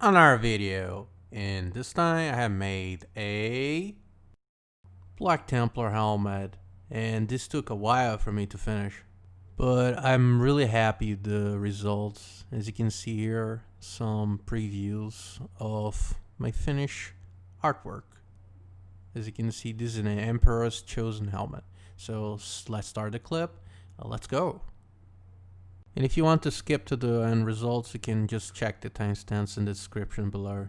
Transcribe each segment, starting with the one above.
Another video, and this time I have made a Black Templar Helmet, and this took a while for me to finish. But I'm really happy with the results. As you can see here, some previews of my finished artwork. As you can see, this is an Emperor's Chosen helmet. So let's start the clip. Let's go. And if you want to skip to the end results, you can just check the timestamps in the description below.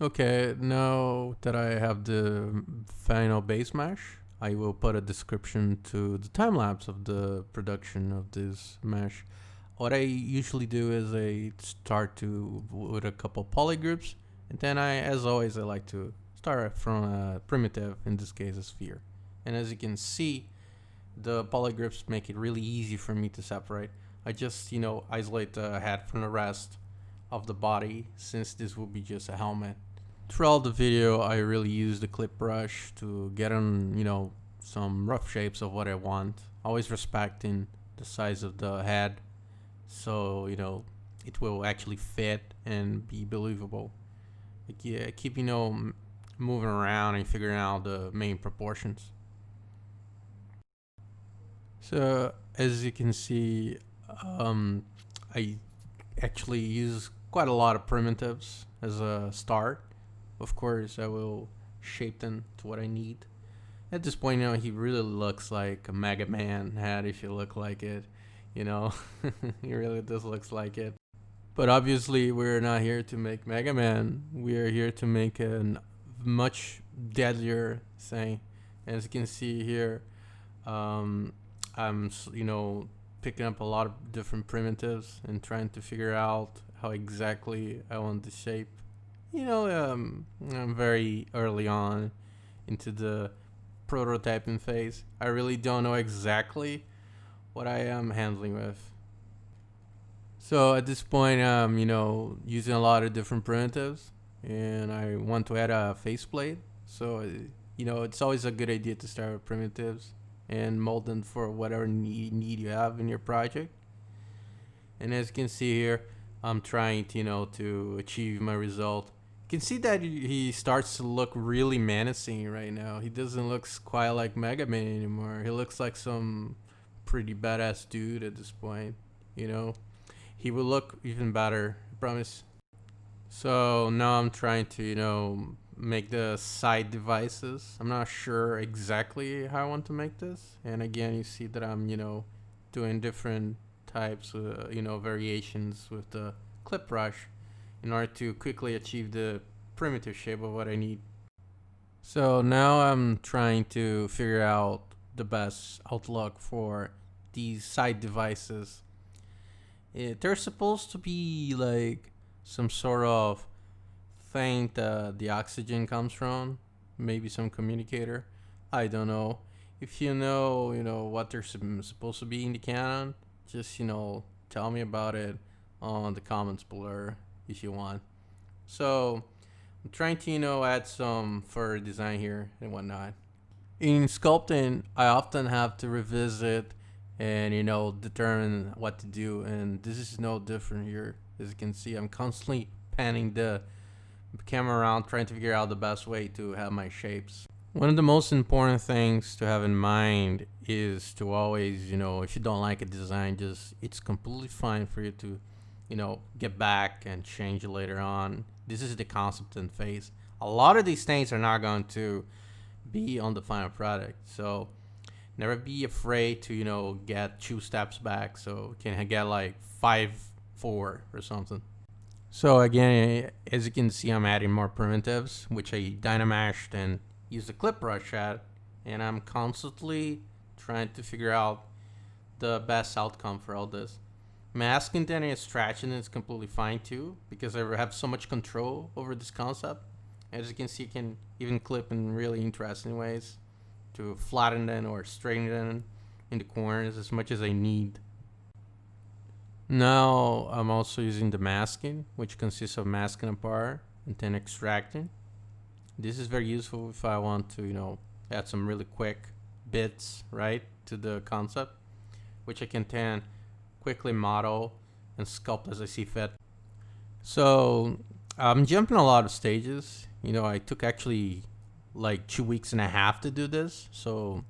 Okay, now that I have the final base mesh, I will put a description to the time lapse of the production of this mesh. What I usually do is I start with a couple polygroups, and then as always, I like to start from a primitive, in this case a sphere. And as you can see, the polygroups make it really easy for me to separate. I just, isolate the head from the rest of the body, since this will be just a helmet. Throughout the video, I really use the clip brush to get on, some rough shapes of what I want. Always respecting the size of the head, so, it will actually fit and be believable. I keep, moving around and figuring out the main proportions. So, as you can see, I actually use quite a lot of primitives as a start. Of course, I will shape them to what I need. At this point, he really looks like a Mega Man head if you look like it. He really does looks like it. But obviously, we're not here to make Mega Man. We are here to make a much deadlier thing. As you can see here, I'm, picking up a lot of different primitives and trying to figure out how exactly I want the shape. I'm very early on into the prototyping phase. I really don't know exactly what I am handling with. So at this point, I'm, using a lot of different primitives, and I want to add a faceplate. So, it's always a good idea to start with primitives and mold them for whatever need you have in your project. And as you can see here, I'm trying to, to achieve my result. You can see that he starts to look really menacing right now. He doesn't look quite like Mega Man anymore. He looks like some pretty badass dude at this point, He will look even better, I promise. So now I'm trying to, make the side devices. I'm not sure exactly how I want to make this. And again, you see that I'm, doing different types of, variations with the clip brush in order to quickly achieve the primitive shape of what I need. So now I'm trying to figure out the best outlook for these side devices. They're supposed to be like some sort of thing that the oxygen comes from, maybe some communicator. I don't know. If you know, what they're supposed to be in the canon, just tell me about it on the comments below if you want. So I'm trying to add some further design here and whatnot. In sculpting, I often have to revisit and determine what to do, and this is no different here. As you can see, I'm constantly panning the camera around trying to figure out the best way to have my shapes. One of the most important things to have in mind is to always, if you don't like a design, it's completely fine for you to, get back and change it later on. This is the concept and phase. A lot of these things are not going to be on the final product. So never be afraid to, get 2 steps back. So you can get like 5-4 or something. So again, as you can see, I'm adding more primitives, which I dynamashed and used the clip brush at, and I'm constantly trying to figure out the best outcome for all this. Masking then and stretching is completely fine too, because I have so much control over this concept. As you can see, you can even clip in really interesting ways to flatten them or straighten them in the corners as much as I need. Now I'm also using the masking, which consists of masking apart and then extracting. This is very useful if I want to, add some really quick bits, right, to the concept, which I can then quickly model and sculpt as I see fit. So I'm jumping a lot of stages. I took actually like 2 weeks and a half to do this, so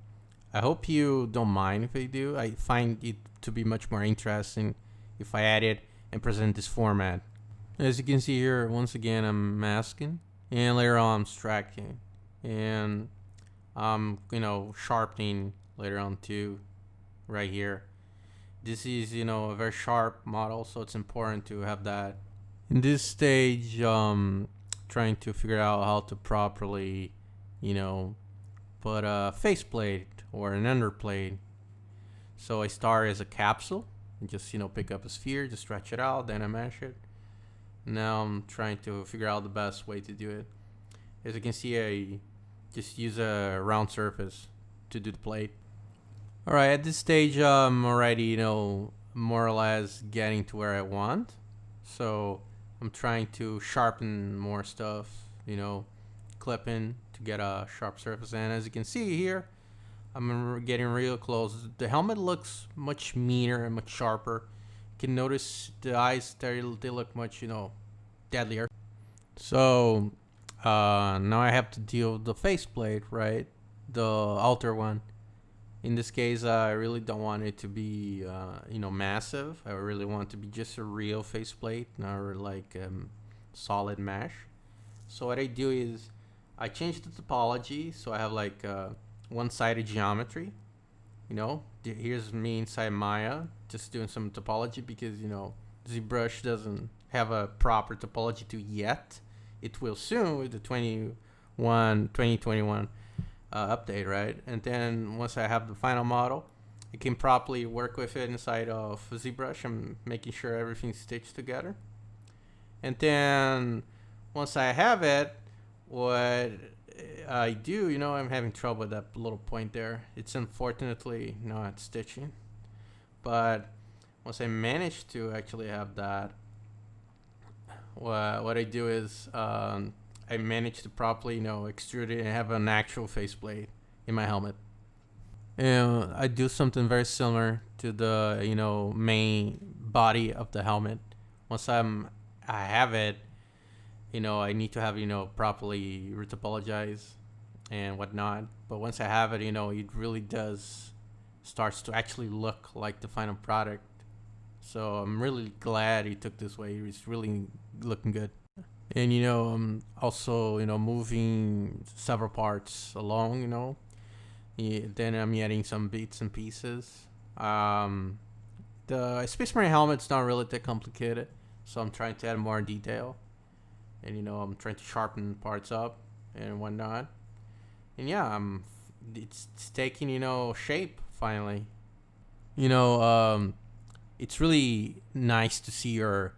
I hope you don't mind if I do. I find it to be much more interesting if I edit and present this format. As you can see here, once again, I'm masking, and later on, I'm striking, and I'm, sharpening later on too, right here. This is, a very sharp model, so it's important to have that. In this stage, trying to figure out how to properly, you know, put a faceplate or an underplate. So I start as a capsule and just, pick up a sphere, just stretch it out, then I mesh it. Now I'm trying to figure out the best way to do it. As you can see, I just use a round surface to do the plate. Alright, at this stage, I'm already, more or less getting to where I want. So I'm trying to sharpen more stuff, clipping to get a sharp surface. And as you can see here, I'm getting real close. The helmet looks much meaner and much sharper. You can notice the eyes, they look much, deadlier. So now I have to deal with the faceplate, right? The outer one. In this case, I really don't want it to be, massive. I really want it to be just a real faceplate, not like solid mesh. So what I do is I change the topology, so I have like one-sided geometry. Here's me inside Maya, just doing some topology because ZBrush doesn't have a proper topology to yet. It will soon with the 2021 update, right? And then once I have the final model, I can properly work with it inside of ZBrush. I'm making sure everything's stitched together. And then once I have it, what I do, I'm having trouble with that little point there. It's unfortunately not stitching. But once I manage to actually have that, what I do is I manage to properly, extrude it and have an actual faceplate in my helmet. And I do something very similar to the, main body of the helmet. Once I have it, I need to have, properly retopologize and whatnot. But once I have it, it really starts to actually look like the final product. So I'm really glad he took this way. It's really looking good. And I'm also moving several parts along. Then I'm adding some bits and pieces. The Space Marine helmet's not really that complicated, so I'm trying to add more detail. And I'm trying to sharpen parts up and whatnot. And yeah, it's taking shape finally. It's really nice to see your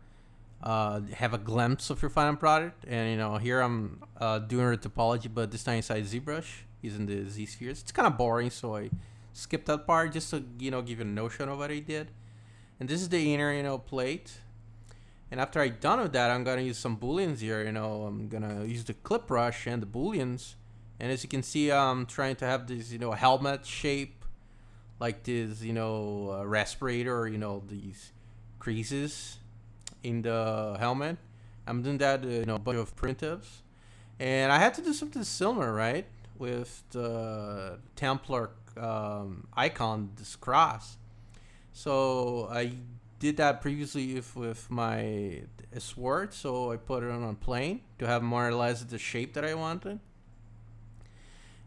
have a glimpse of your final product. And here I'm doing a topology, but this time inside ZBrush using the Z spheres. It's kind of boring, so I skipped that part just to give you a notion of what I did. And this is the inner plate. And after I'm done with that, I'm gonna use some booleans here. I'm gonna use the clip brush and the booleans. And as you can see, I'm trying to have this helmet shape, like this respirator, or these creases in the helmet. I'm doing that a bunch of primitives, and I had to do something similar, right, with the Templar icon, this cross. So I did that previously with my sword, so I put it on a plane to have more or less the shape that I wanted.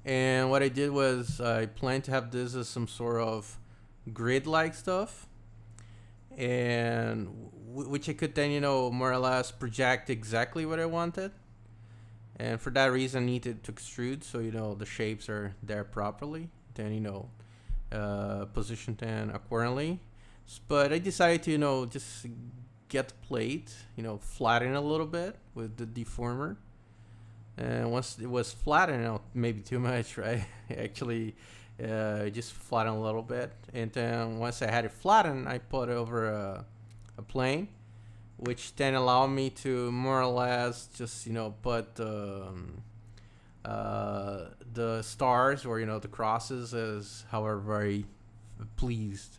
And what I did was I planned to have this as some sort of grid-like stuff, and which I could then more or less project exactly what I wanted. And for that reason, I needed to extrude so the shapes are there properly. Then position them accordingly. But I decided to just get the plate flatten a little bit with the deformer. And once it was flattened, maybe too much, right? Actually, just flatten a little bit. And then once I had it flattened, I put it over a plane, which then allowed me to more or less just put the stars or the crosses as however I pleased.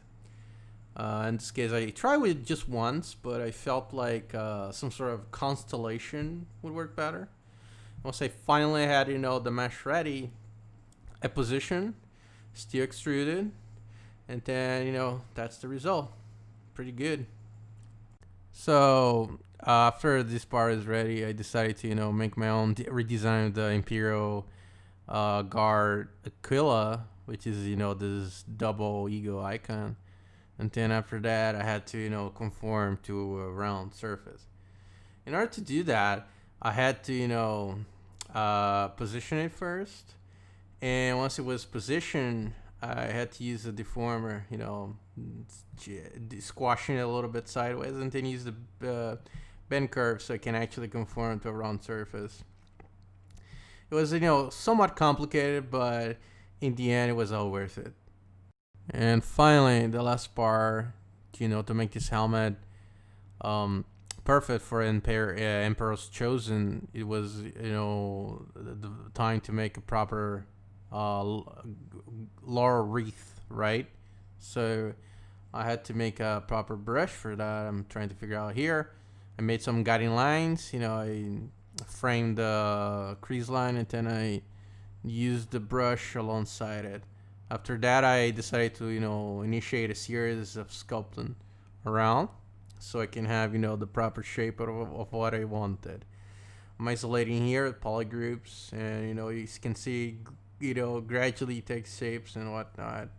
In this case, I tried with just once, but I felt like some sort of constellation would work better. Once I finally had, the mesh ready, I positioned, steel extruded, and then, that's the result. Pretty good. So after this part is ready, I decided to, make my own redesign of the Imperial guard Aquila, which is, this double ego icon. And then after that, I had to, conform to a round surface. In order to do that, I had to, position it first. And once it was positioned, I had to use a deformer, squashing it a little bit sideways, and then use the bend curve so it can actually conform to a round surface. It was, somewhat complicated, but in the end, it was all worth it. And finally, the last part, to make this helmet perfect for Emperor's Chosen, it was, the time to make a proper laurel wreath, right? So I had to make a proper brush for that. I'm trying to figure out here. I made some guiding lines. I framed the crease line, and then I used the brush alongside it. After that, I decided to, initiate a series of sculpting around so I can have, the proper shape of what I wanted. I'm isolating here with polygroups, and, you can see, gradually take shapes and whatnot. It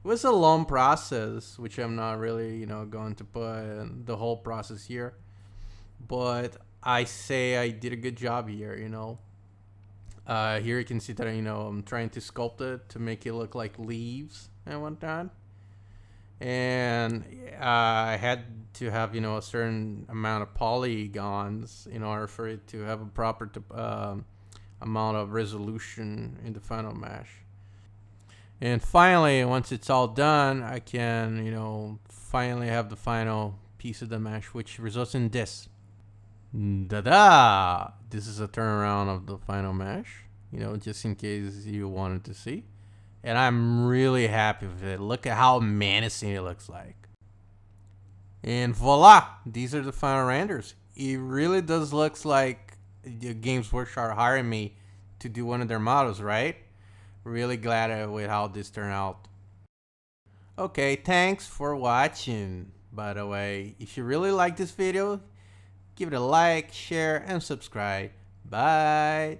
was a long process, which I'm not really, going to put the whole process here. But I say I did a good job here, Here you can see that, I'm trying to sculpt it to make it look like leaves and whatnot. And I had to have, a certain amount of polygons in order for it to have a proper amount of resolution in the final mesh. And finally, once it's all done, I can, finally have the final piece of the mesh, which results in this. Da-da! This is a turnaround of the final mesh, just in case you wanted to see. And I'm really happy with it. Look at how menacing it looks like. And voila! These are the final renders. It really does look like the Games Workshop hiring me to do one of their models, right? Really glad with how this turned out. Okay, thanks for watching. By the way, if you really like this video, give it a like, share, and subscribe. Bye.